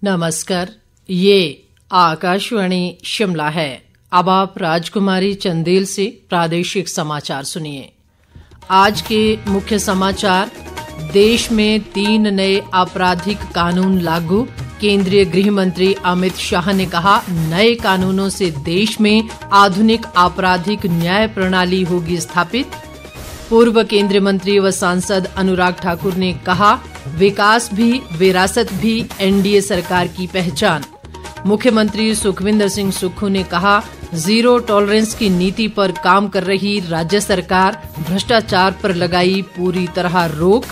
नमस्कार, ये आकाशवाणी शिमला है। अब आप राजकुमारी चंदेल से प्रादेशिक समाचार सुनिए। आज के मुख्य समाचार। देश में 3 नए आपराधिक कानून लागू। केंद्रीय गृह मंत्री अमित शाह ने कहा, नए कानूनों से देश में आधुनिक आपराधिक न्याय प्रणाली होगी स्थापित। पूर्व केंद्रीय मंत्री व सांसद अनुराग ठाकुर ने कहा, विकास भी विरासत भी एनडीए सरकार की पहचान। मुख्यमंत्री सुखविंदर सिंह सुक्खू ने कहा, जीरो टॉलरेंस की नीति पर काम कर रही राज्य सरकार, भ्रष्टाचार पर लगाई पूरी तरह रोक।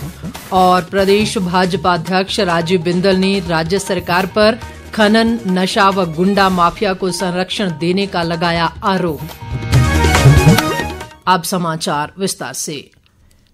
और प्रदेश भाजपा अध्यक्ष राजीव बिंदल ने राज्य सरकार पर खनन, नशा व गुंडा माफिया को संरक्षण देने का लगाया आरोप। अब समाचार विस्तार से।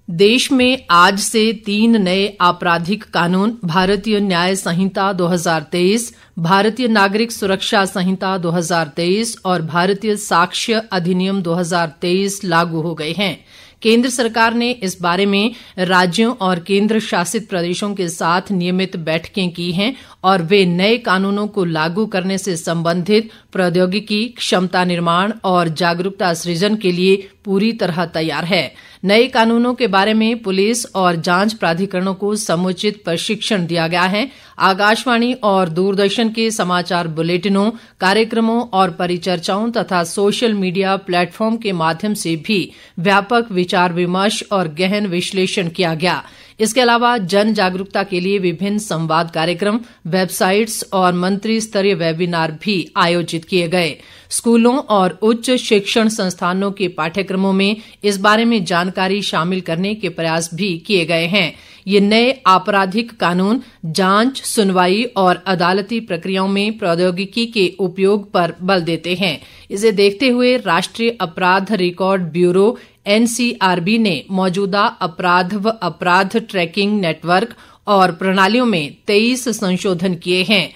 देश में आज से 3 नए आपराधिक कानून भारतीय न्याय संहिता 2023, भारतीय नागरिक सुरक्षा संहिता 2023 और भारतीय साक्ष्य अधिनियम 2023 लागू हो गए हैं। केंद्र सरकार ने इस बारे में राज्यों और केंद्र शासित प्रदेशों के साथ नियमित बैठकें की हैं और वे नए कानूनों को लागू करने से संबंधित प्रौद्योगिकी, क्षमता निर्माण और जागरूकता सृजन के लिए पूरी तरह तैयार है। नए कानूनों के बारे में पुलिस और जांच प्राधिकरणों को समुचित प्रशिक्षण दिया गया है। आकाशवाणी और दूरदर्शन के समाचार बुलेटिनों, कार्यक्रमों और परिचर्चाओं तथा सोशल मीडिया प्लेटफॉर्म के माध्यम से भी व्यापक विचार विमर्श और गहन विश्लेषण किया गया। इसके अलावा जन जागरूकता के लिए विभिन्न संवाद कार्यक्रम, वेबसाइट्स और मंत्री स्तरीय वेबिनार भी आयोजित किए गए। स्कूलों और उच्च शिक्षण संस्थानों के पाठ्यक्रमों में इस बारे में जानकारी शामिल करने के प्रयास भी किए गए हैं। ये नए आपराधिक कानून जांच, सुनवाई और अदालती प्रक्रियाओं में प्रौद्योगिकी के उपयोग पर बल देते हैं। इसे देखते हुए राष्ट्रीय अपराध रिकॉर्ड ब्यूरो एनसीआरबी ने मौजूदा अपराध व अपराध ट्रैकिंग नेटवर्क और प्रणालियों में 23 संशोधन किए हैं।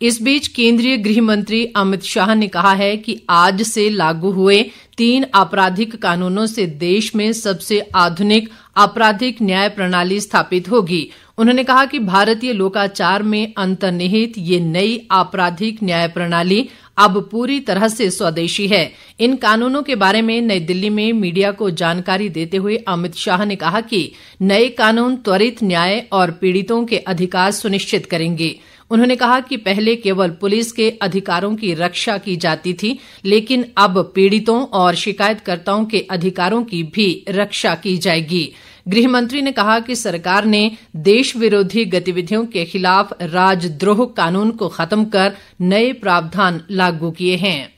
इस बीच केंद्रीय गृह मंत्री अमित शाह ने कहा है कि आज से लागू हुए 3 आपराधिक कानूनों से देश में सबसे आधुनिक आपराधिक न्याय प्रणाली स्थापित होगी। उन्होंने कहा कि भारतीय लोकाचार में अंतर्निहित ये नई आपराधिक न्याय प्रणाली अब पूरी तरह से स्वदेशी है। इन कानूनों के बारे में नई दिल्ली में मीडिया को जानकारी देते हुए अमित शाह ने कहा कि नए कानून त्वरित न्याय और पीड़ितों के अधिकार सुनिश्चित करेंगे। उन्होंने कहा कि पहले केवल पुलिस के अधिकारों की रक्षा की जाती थी, लेकिन अब पीड़ितों और शिकायतकर्ताओं के अधिकारों की भी रक्षा की जाएगी। गृह मंत्री ने कहा कि सरकार ने देश विरोधी गतिविधियों के खिलाफ राजद्रोह कानून को खत्म कर नए प्रावधान लागू किए हैं।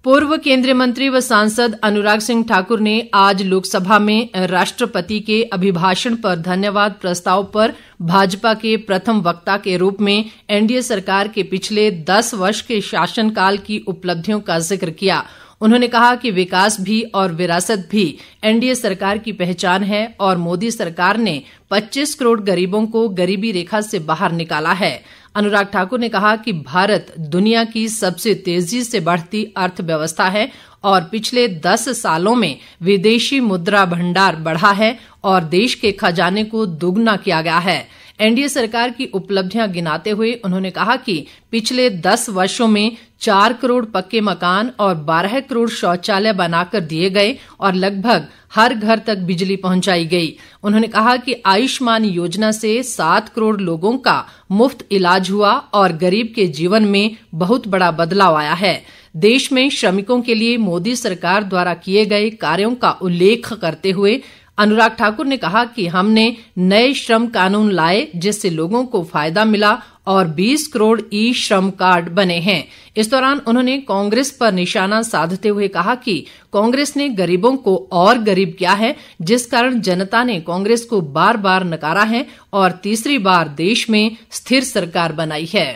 पूर्व केंद्रीय मंत्री व सांसद अनुराग सिंह ठाकुर ने आज लोकसभा में राष्ट्रपति के अभिभाषण पर धन्यवाद प्रस्ताव पर भाजपा के प्रथम वक्ता के रूप में एनडीए सरकार के पिछले 10 वर्ष के शासनकाल की उपलब्धियों का जिक्र किया। उन्होंने कहा कि विकास भी और विरासत भी एनडीए सरकार की पहचान है और मोदी सरकार ने 25 करोड़ गरीबों को गरीबी रेखा से बाहर निकाला है। अनुराग ठाकुर ने कहा कि भारत दुनिया की सबसे तेजी से बढ़ती अर्थव्यवस्था है और पिछले 10 सालों में विदेशी मुद्रा भंडार बढ़ा है और देश के खजाने को दोगुना किया गया है। एनडीए सरकार की उपलब्धियां गिनाते हुए उन्होंने कहा कि पिछले 10 वर्षों में 4 करोड़ पक्के मकान और 12 करोड़ शौचालय बनाकर दिए गए और लगभग हर घर तक बिजली पहुंचाई गई। उन्होंने कहा कि आयुष्मान योजना से 7 करोड़ लोगों का मुफ्त इलाज हुआ और गरीब के जीवन में बहुत बड़ा बदलाव आया है। देश में श्रमिकों के लिए मोदी सरकार द्वारा किए गए कार्यों का उल्लेख करते हुए अनुराग ठाकुर ने कहा कि हमने नए श्रम कानून लाए जिससे लोगों को फायदा मिला और 20 करोड़ ई श्रम कार्ड बने हैं। इस दौरान उन्होंने कांग्रेस पर निशाना साधते हुए कहा कि कांग्रेस ने गरीबों को और गरीब किया है, जिस कारण जनता ने कांग्रेस को बार बार नकारा है और तीसरी बार देश में स्थिर सरकार बनाई है।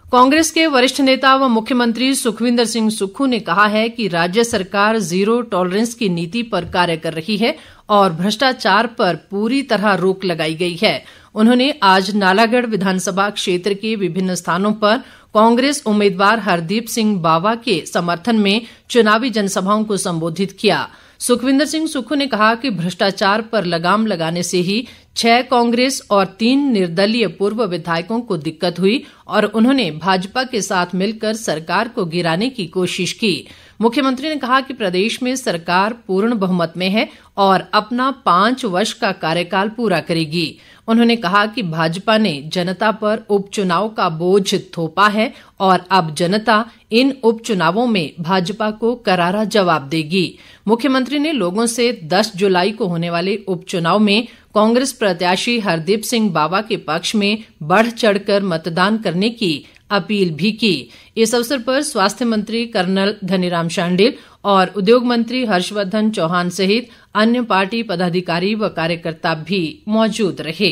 कांग्रेस के वरिष्ठ नेता व मुख्यमंत्री सुखविंदर सिंह सुक्खू ने कहा है कि राज्य सरकार जीरो टॉलरेंस की नीति पर कार्य कर रही है और भ्रष्टाचार पर पूरी तरह रोक लगाई गई है। उन्होंने आज नालागढ़ विधानसभा क्षेत्र के विभिन्न स्थानों पर कांग्रेस उम्मीदवार हरदीप सिंह बावा के समर्थन में चुनावी जनसभाओं को संबोधित किया। सुखविंदर सिंह सुक्खू ने कहा कि भ्रष्टाचार पर लगाम लगाने से ही 6 कांग्रेस और 3 निर्दलीय पूर्व विधायकों को दिक्कत हुई और उन्होंने भाजपा के साथ मिलकर सरकार को गिराने की कोशिश की। मुख्यमंत्री ने कहा कि प्रदेश में सरकार पूर्ण बहुमत में है और अपना 5 वर्ष का कार्यकाल पूरा करेगी। उन्होंने कहा कि भाजपा ने जनता पर उपचुनाव का बोझ थोपा है और अब जनता इन उपचुनावों में भाजपा को करारा जवाब देगी। मुख्यमंत्री ने लोगों से 10 जुलाई को होने वाले उपचुनाव में कांग्रेस प्रत्याशी हरदीप सिंह बावा के पक्ष में बढ़ चढ़कर मतदान करने की अपील भी की। इस अवसर पर स्वास्थ्य मंत्री कर्नल धनीराम शांडिल और उद्योग मंत्री हर्षवर्धन चौहान सहित अन्य पार्टी पदाधिकारी व कार्यकर्ता भी मौजूद रहे।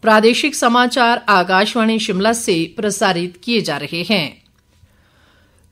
प्रादेशिक समाचार आकाशवाणी शिमला से प्रसारित किए जा रहे हैं।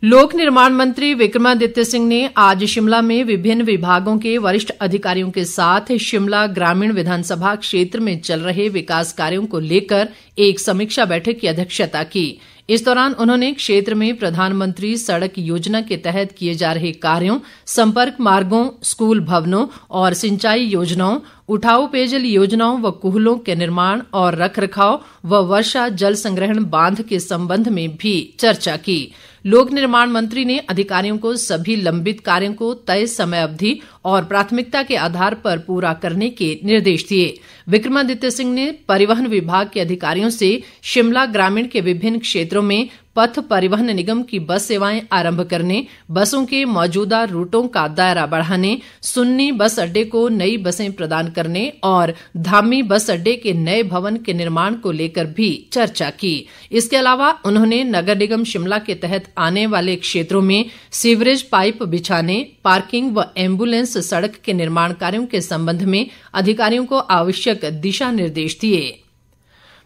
लोक निर्माण मंत्री विक्रमादित्य सिंह ने आज शिमला में विभिन्न विभागों के वरिष्ठ अधिकारियों के साथ शिमला ग्रामीण विधानसभा क्षेत्र में चल रहे विकास कार्यों को लेकर एक समीक्षा बैठक की अध्यक्षता की। इस दौरान उन्होंने क्षेत्र में प्रधानमंत्री सड़क योजना के तहत किए जा रहे कार्यों, संपर्क मार्गों, स्कूल भवनों और सिंचाई योजनाओं, उठाऊ पेयजल योजनाओं व कूहलों के निर्माण और रखरखाव व वर्षा जल संग्रहण बांध के संबंध में भी चर्चा की। लोक निर्माण मंत्री ने अधिकारियों को सभी लंबित कार्यों को तय समय अवधि और प्राथमिकता के आधार पर पूरा करने के निर्देश दिए। विक्रमादित्य सिंह ने परिवहन विभाग के अधिकारियों से शिमला ग्रामीण के विभिन्न क्षेत्रों में पथ परिवहन निगम की बस सेवाएं आरंभ करने, बसों के मौजूदा रूटों का दायरा बढ़ाने, सुन्नी बस अड्डे को नई बसें प्रदान करने और धामी बस अड्डे के नए भवन के निर्माण को लेकर भी चर्चा की। इसके अलावा उन्होंने नगर निगम शिमला के तहत आने वाले क्षेत्रों में सीवरेज पाइप बिछाने, पार्किंग व एम्बुलेंस सड़क के निर्माण कार्यों के संबंध में अधिकारियों को आवश्यक दिशा निर्देश दिए।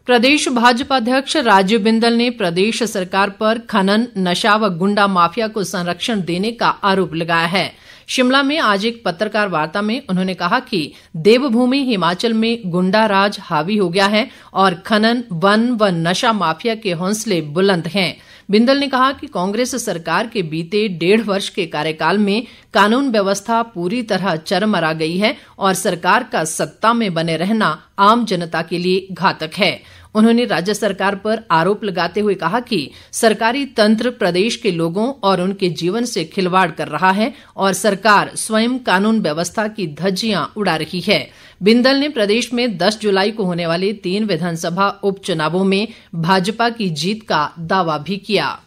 प्रदेश भाजपा अध्यक्ष राजीव बिंदल ने प्रदेश सरकार पर खनन, नशा व गुंडा माफिया को संरक्षण देने का आरोप लगाया है। शिमला में आज एक पत्रकार वार्ता में उन्होंने कहा कि देवभूमि हिमाचल में गुंडा राज हावी हो गया है और खनन, वन व नशा माफिया के हौसले बुलंद हैं। बिंदल ने कहा कि कांग्रेस सरकार के बीते 1.5 वर्ष के कार्यकाल में कानून व्यवस्था पूरी तरह चरमरा गई है और सरकार का सत्ता में बने रहना आम जनता के लिए घातक है। उन्होंने राज्य सरकार पर आरोप लगाते हुए कहा कि सरकारी तंत्र प्रदेश के लोगों और उनके जीवन से खिलवाड़ कर रहा है और सरकार स्वयं कानून व्यवस्था की धज्जियां उड़ा रही है। बिंदल ने प्रदेश में 10 जुलाई को होने वाले 3 विधानसभा उपचुनावों में भाजपा की जीत का दावा भी किया।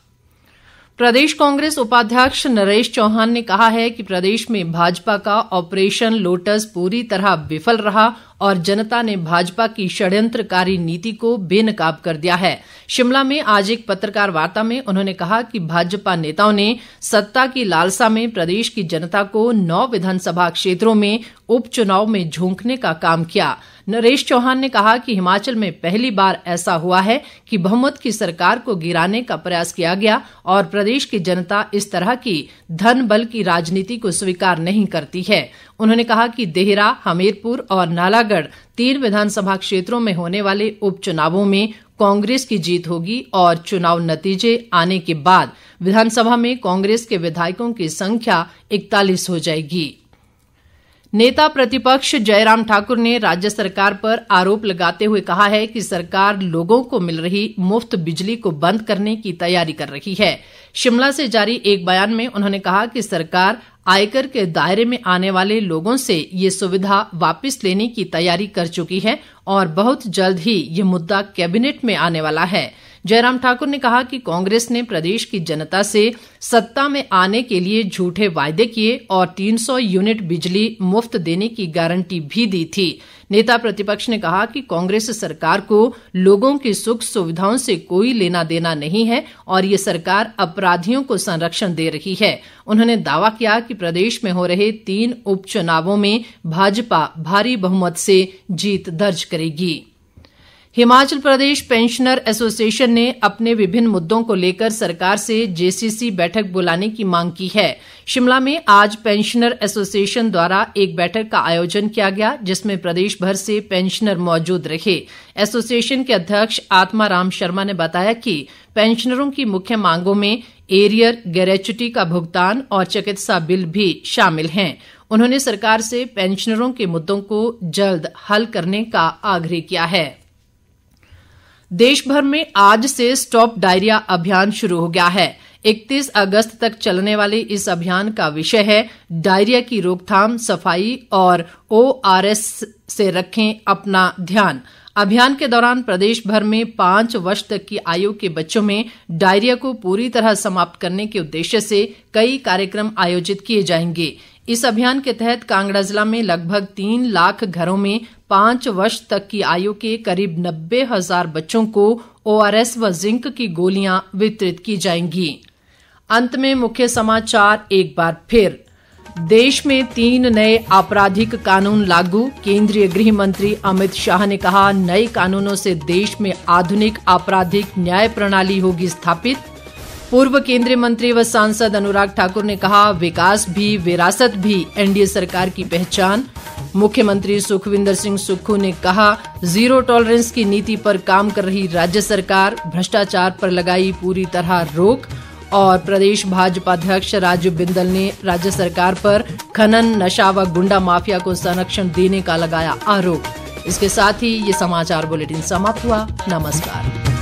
प्रदेश कांग्रेस उपाध्यक्ष नरेश चौहान ने कहा है कि प्रदेश में भाजपा का ऑपरेशन लोटस पूरी तरह विफल रहा और जनता ने भाजपा की षड्यंत्रकारी नीति को बेनकाब कर दिया है। शिमला में आज एक पत्रकार वार्ता में उन्होंने कहा कि भाजपा नेताओं ने सत्ता की लालसा में प्रदेश की जनता को 9 विधानसभा क्षेत्रों में उपचुनाव में झोंकने का काम किया। नरेश चौहान ने कहा कि हिमाचल में पहली बार ऐसा हुआ है कि बहुमत की सरकार को गिराने का प्रयास किया गया और प्रदेश की जनता इस तरह की धन बल की राजनीति को स्वीकार नहीं करती है। उन्होंने कहा कि देहरा, हमीरपुर और नालागढ़ 3 विधानसभा क्षेत्रों में होने वाले उपचुनावों में कांग्रेस की जीत होगी और चुनाव नतीजे आने के बाद विधानसभा में कांग्रेस के विधायकों की संख्या 41 हो जाएगी। नेता प्रतिपक्ष जयराम ठाकुर ने राज्य सरकार पर आरोप लगाते हुए कहा है कि सरकार लोगों को मिल रही मुफ्त बिजली को बंद करने की तैयारी कर रही है। शिमला से जारी एक बयान में उन्होंने कहा कि सरकार आयकर के दायरे में आने वाले लोगों से ये सुविधा वापस लेने की तैयारी कर चुकी है और बहुत जल्द ही ये मुद्दा कैबिनेट में आने वाला है। जयराम ठाकुर ने कहा कि कांग्रेस ने प्रदेश की जनता से सत्ता में आने के लिए झूठे वायदे किए और 300 यूनिट बिजली मुफ्त देने की गारंटी भी दी थी। नेता प्रतिपक्ष ने कहा कि कांग्रेस सरकार को लोगों की सुख सुविधाओं से कोई लेना देना नहीं है और ये सरकार अपराधियों को संरक्षण दे रही है। उन्होंने दावा किया कि प्रदेश में हो रहे 3 उपचुनावों में भाजपा भारी बहुमत से जीत दर्ज करेगी। हिमाचल प्रदेश पेंशनर एसोसिएशन ने अपने विभिन्न मुद्दों को लेकर सरकार से जेसीसी बैठक बुलाने की मांग की है। शिमला में आज पेंशनर एसोसिएशन द्वारा एक बैठक का आयोजन किया गया जिसमें प्रदेश भर से पेंशनर मौजूद रहे। एसोसिएशन के अध्यक्ष आत्माराम शर्मा ने बताया कि पेंशनरों की मुख्य मांगों में एरियर, ग्रेच्युटी का भुगतान और चिकित्सा बिल भी शामिल हैं। उन्होंने सरकार से पेंशनरों के मुद्दों को जल्द हल करने का आग्रह किया है। देश भर में आज से स्टॉप डायरिया अभियान शुरू हो गया है। 31 अगस्त तक चलने वाले इस अभियान का विषय है डायरिया की रोकथाम, सफाई और ORS से रखें अपना ध्यान। अभियान के दौरान प्रदेश भर में 5 वर्ष तक की आयु के बच्चों में डायरिया को पूरी तरह समाप्त करने के उद्देश्य से कई कार्यक्रम आयोजित किए जाएंगे। इस अभियान के तहत कांगड़ा जिला में लगभग 3 लाख घरों में 5 वर्ष तक की आयु के करीब 90,000 बच्चों को ORS व जिंक की गोलियां वितरित की जाएंगी। अंत में मुख्य समाचार एक बार फिर। देश में 3 नए आपराधिक कानून लागू। केंद्रीय गृह मंत्री अमित शाह ने कहा, नए कानूनों से देश में आधुनिक आपराधिक न्याय प्रणाली होगी स्थापित। पूर्व केंद्रीय मंत्री व सांसद अनुराग ठाकुर ने कहा, विकास भी विरासत भी एनडीए सरकार की पहचान। मुख्यमंत्री सुखविंदर सिंह सुक्खू ने कहा, जीरो टॉलरेंस की नीति पर काम कर रही राज्य सरकार, भ्रष्टाचार पर लगाई पूरी तरह रोक। और प्रदेश भाजपा अध्यक्ष राजीव बिंदल ने राज्य सरकार पर खनन, नशा व गुंडा माफिया को संरक्षण देने का लगाया आरोप। इसके साथ ही ये समाचार बुलेटिन समाप्त हुआ। नमस्कार।